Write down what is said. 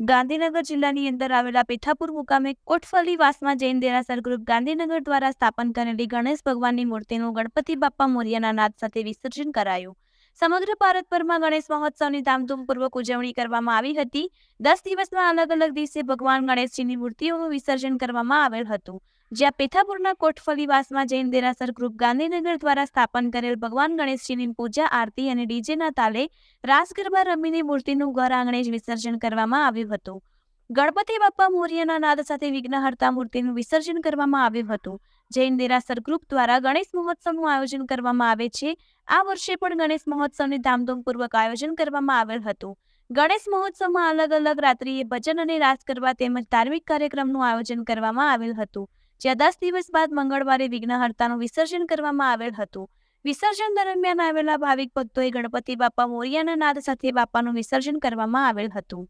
ગાંધીનગર જિલ્લાની અંદર આવેલા પેઠાપુર મુકામે કોટફલી વાસમાં જૈન દેરાસર ગ્રુપ ગાંધીનગર દ્વારા સ્થાપન કરેલી ગણેશ ભગવાનની મૂર્તિનું ગણપતિ બાપ્પા મોરિયાના નાદ સાથે વિસર્જન કરાયું. સમગ્ર ભારતભરમાં ગણેશ મહોત્સવની ધામધૂમપૂર્વક ઉજવણી કરવામાં આવી હતી. 10 દિવસમાં અલગ અલગ દિવસે ભગવાન ગણેશજીની મૂર્તિઓનું વિસર્જન કરવામાં આવેલ હતું. જ્યાં પેઠાપુરના કોટફલી વાસમાં જૈન દેરાસર ગ્રુપ ગાંધીનગર દ્વારા સ્થાપન કરેલ ભગવાન ગણેશજીની પૂજા આરતી અને ડીજેના તાલે રાસ ગરબા રમીની મૂર્તિનું ઘર આંગણે જ વિસર્જન કરવામાં આવ્યું હતું. ગણપતિ બાપ્પા મોરિયાના નાદ સાથે વિઘ્નહર્તા મૂર્તિનું વિસર્જન કરવામાં આવ્યું હતું. જૈન દેરાસર ગ્રુપ દ્વારા ગણેશ મહોત્સવનું આયોજન કરવામાં આવે છે. આ વર્ષે પણ ગણેશ મહોત્સવની ધામધૂમપૂર્વક આયોજન કરવામાં આવેલ હતું. ગણેશ મહોત્સવમાં અલગ અલગ રાત્રિએ ભજન અને રાસ ગરબા તેમજ ધાર્મિક કાર્યક્રમનું આયોજન કરવામાં આવેલ હતું. જ્યાં 10 દિવસ બાદ મંગળવારે વિઘ્નહર્તાનું વિસર્જન કરવામાં આવેલ હતું. વિસર્જન દરમિયાન આવેલા ભાવિક ભક્તોએ ગણપતિ બાપ્પા મોરિયાના નાદ સાથે બાપાનું વિસર્જન કરવામાં આવેલ હતું.